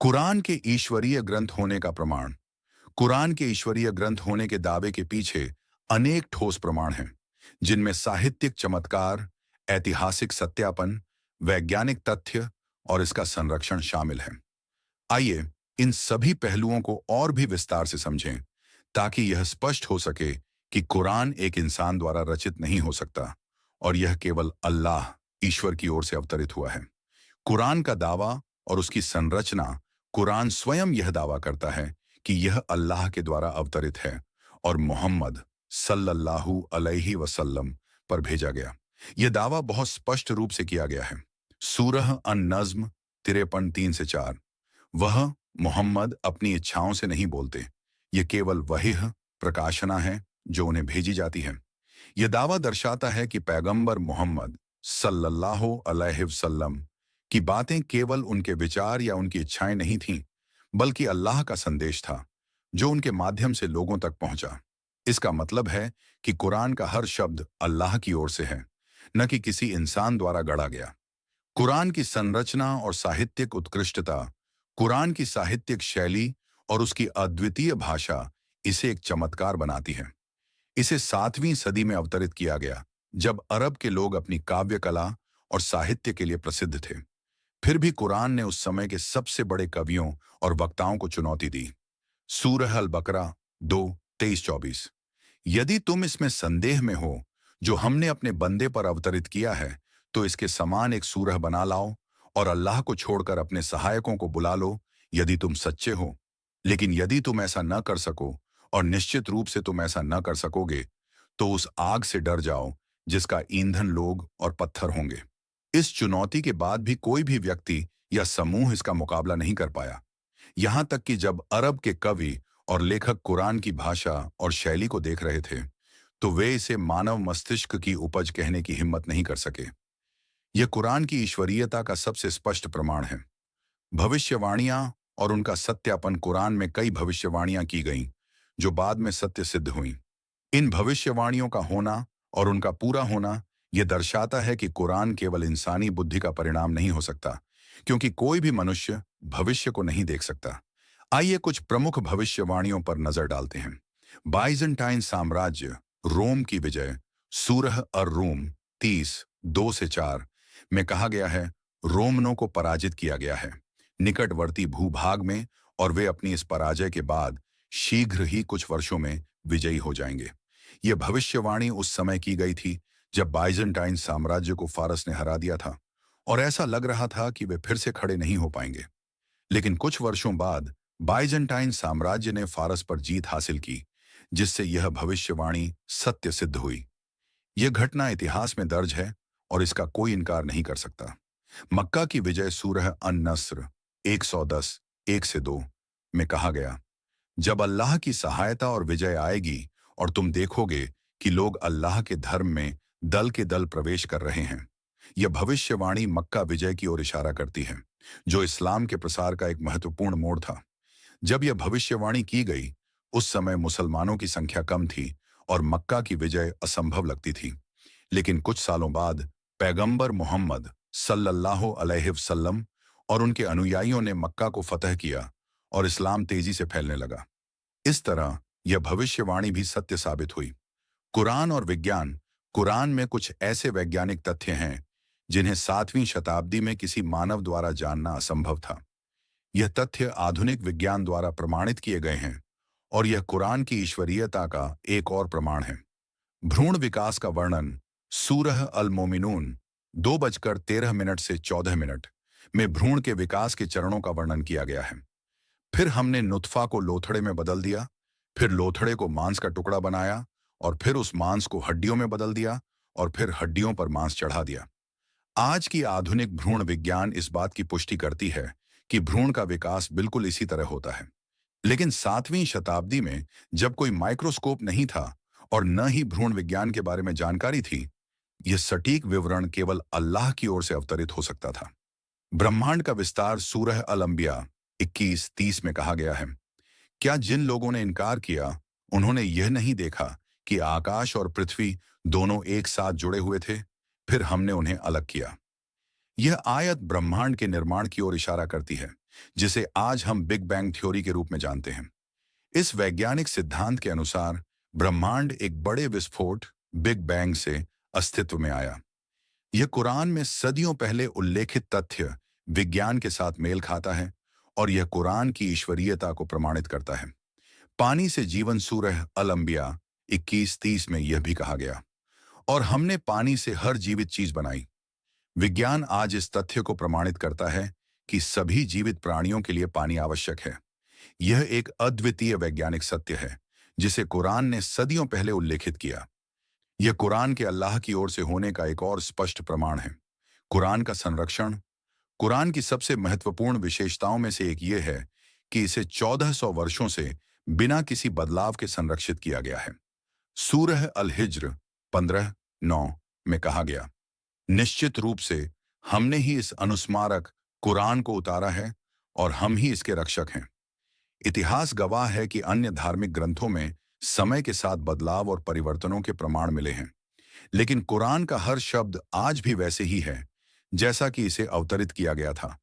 कुरान के ईश्वरीय ग्रंथ होने का प्रमाण। कुरान के ईश्वरीय ग्रंथ होने के दावे के पीछे अनेक ठोस प्रमाण हैं, जिनमें साहित्यिक चमत्कार, ऐतिहासिक सत्यापन, वैज्ञानिक तथ्य और इसका संरक्षण शामिल है। आइए इन सभी पहलुओं को और भी विस्तार से समझें, ताकि यह स्पष्ट हो सके कि कुरान एक इंसान द्वारा रचित नहीं हो सकता और यह केवल अल्लाह, ईश्वर की ओर से अवतरित हुआ है। कुरान का दावा और उसकी संरचना। कुरान स्वयं यह दावा करता है कि यह अल्लाह के द्वारा अवतरित है और मोहम्मद सल्लल्लाहु अलैहि वसल्लम पर भेजा गया। यह दावा बहुत स्पष्ट रूप से किया गया है। सूरह अन-नज्म 53:3 से 4। वह मोहम्मद अपनी इच्छाओं से नहीं बोलते, ये केवल वही प्रकाशना है जो उन्हें भेजी जाती है। यह दावा दर्शाता है कि पैगंबर मोहम्मद सल्लल्लाहु अलैहि वसल्लम की बातें केवल उनके विचार या उनकी इच्छाएं नहीं थीं, बल्कि अल्लाह का संदेश था जो उनके माध्यम से लोगों तक पहुंचा। इसका मतलब है कि कुरान का हर शब्द अल्लाह की ओर से है, न कि किसी इंसान द्वारा गढ़ा गया। कुरान की संरचना और साहित्यिक उत्कृष्टता। कुरान की साहित्यिक शैली और उसकी अद्वितीय भाषा इसे एक चमत्कार बनाती है। इसे 7वीं सदी में अवतरित किया गया, जब अरब के लोग अपनी काव्य कला और साहित्य के लिए प्रसिद्ध थे। फिर भी कुरान ने उस समय के सबसे बड़े कवियों और वक्ताओं को चुनौती दी। सूरह अल बकरा 2:23-24। यदि तुम इसमें संदेह में हो जो हमने अपने बंदे पर अवतरित किया है, तो इसके समान एक सूरह बना लाओ और अल्लाह को छोड़कर अपने सहायकों को बुला लो, यदि तुम सच्चे हो। लेकिन यदि तुम ऐसा न कर सको, और निश्चित रूप से तुम ऐसा न कर सकोगे, तो उस आग से डर जाओ जिसका ईंधन लोग और पत्थर होंगे। इस चुनौती के बाद भी कोई भी व्यक्ति या समूह इसका मुकाबला नहीं कर पाया। यहां तक कि जब अरब के कवि और लेखक कुरान की भाषा और शैली को देख रहे थे, तो वे इसे मानव मस्तिष्क की उपज कहने की हिम्मत नहीं कर सके। यह कुरान की ईश्वरीयता का सबसे स्पष्ट प्रमाण है। भविष्यवाणियां और उनका सत्यापन। कुरान में कई भविष्यवाणियां की गईं, जो बाद में सत्य सिद्ध हुईं। इन भविष्यवाणियों का होना और उनका पूरा होना यह दर्शाता है कि कुरान केवल इंसानी बुद्धि का परिणाम नहीं हो सकता, क्योंकि कोई भी मनुष्य भविष्य को नहीं देख सकता। आइए कुछ प्रमुख भविष्यवाणियों पर नजर डालते हैं। बाइजेंटाइन साम्राज्य, रोम की विजय। सूरह अर-रूम 30:2-4 में कहा गया है, रोमनों को पराजित किया गया है निकटवर्ती भूभाग में, और वे अपनी इस पराजय के बाद शीघ्र ही कुछ वर्षों में विजयी हो जाएंगे। यह भविष्यवाणी उस समय की गई थी जब बाइजेंटाइन साम्राज्य को फारस ने हरा दिया था, और ऐसा लग रहा था कि वे फिर से खड़े नहीं हो पाएंगे। लेकिन कुछ वर्षों बाद बाइजेंटाइन साम्राज्य ने फारस पर जीत हासिल की, जिससे यह भविष्यवाणी सत्य सिद्ध हुई। यह घटना इतिहास में दर्ज है और इसका कोई इनकार नहीं कर सकता। मक्का की विजय। सूरह अन-नस्र 110:1-2 में कहा गया, जब अल्लाह की सहायता और विजय आएगी और तुम देखोगे कि लोग अल्लाह के धर्म में दल के दल प्रवेश कर रहे हैं। यह भविष्यवाणी मक्का विजय की ओर इशारा करती है, जो इस्लाम के प्रसार का एक महत्वपूर्ण मोड़ था। जब यह भविष्यवाणी की गई, उस समय मुसलमानों की संख्या कम थी और मक्का की विजय असंभव लगती थी। लेकिन कुछ सालों बाद पैगंबर मोहम्मद सल्लल्लाहु अलैहि वसल्लम और उनके अनुयायियों ने मक्का को फतह किया और इस्लाम तेजी से फैलने लगा। इस तरह यह भविष्यवाणी भी सत्य साबित हुई। कुरान और विज्ञान। कुरान में कुछ ऐसे वैज्ञानिक तथ्य हैं जिन्हें 7वीं शताब्दी में किसी मानव द्वारा जानना असंभव था। यह तथ्य आधुनिक विज्ञान द्वारा प्रमाणित किए गए हैं, और यह कुरान की ईश्वरीयता का एक और प्रमाण है। भ्रूण विकास का वर्णन। सूरह अल-मोमिनून 2:13 से 14 में भ्रूण के विकास के चरणों का वर्णन किया गया है। फिर हमने नुत्फा को लोथड़े में बदल दिया, फिर लोथड़े को मांस का टुकड़ा बनाया, और फिर उस मांस को हड्डियों में बदल दिया, और फिर हड्डियों पर मांस चढ़ा दिया। आज की आधुनिक भ्रूण विज्ञान इस बात की पुष्टि करती है कि भ्रूण का विकास बिल्कुल इसी तरह होता है। लेकिन 7वीं शताब्दी में, जब कोई माइक्रोस्कोप नहीं था और न ही भ्रूण विज्ञान के बारे में जानकारी थी, यह सटीक विवरण केवल अल्लाह की ओर से अवतरित हो सकता था। ब्रह्मांड का विस्तार। सूरह अल-अंबिया 21:30 में कहा गया है, क्या जिन लोगों ने इनकार किया, उन्होंने यह नहीं देखा कि आकाश और पृथ्वी दोनों एक साथ जुड़े हुए थे, फिर हमने उन्हें अलग किया। यह आयत ब्रह्मांड के निर्माण की ओर इशारा करती है, जिसे आज हम बिग बैंग थ्योरी के रूप में जानते हैं। इस वैज्ञानिक सिद्धांत के अनुसार ब्रह्मांड एक बड़े विस्फोट बिग बैंग से अस्तित्व में आया। यह कुरान में सदियों पहले उल्लेखित तथ्य विज्ञान के साथ मेल खाता है और यह कुरान की ईश्वरीयता को प्रमाणित करता है। पानी से जीवन सूरह अल अंबिया 21:30 में यह भी कहा गया, और हमने पानी से हर जीवित चीज बनाई। विज्ञान आज इस तथ्य को प्रमाणित करता है कि सभी जीवित प्राणियों के लिए पानी आवश्यक है। यह एक अद्वितीय वैज्ञानिक सत्य है जिसे कुरान ने सदियों पहले उल्लेखित किया। यह कुरान के अल्लाह की ओर से होने का एक और स्पष्ट प्रमाण है। कुरान का संरक्षण। कुरान की सबसे महत्वपूर्ण विशेषताओं में से एक यह है कि इसे 1400 वर्षों से बिना किसी बदलाव के संरक्षित किया गया है। सूरह अल हिज्र 15:9 में कहा गया, निश्चित रूप से हमने ही इस अनुस्मारक कुरान को उतारा है और हम ही इसके रक्षक हैं। इतिहास गवाह है कि अन्य धार्मिक ग्रंथों में समय के साथ बदलाव और परिवर्तनों के प्रमाण मिले हैं, लेकिन कुरान का हर शब्द आज भी वैसे ही है जैसा कि इसे अवतरित किया गया था।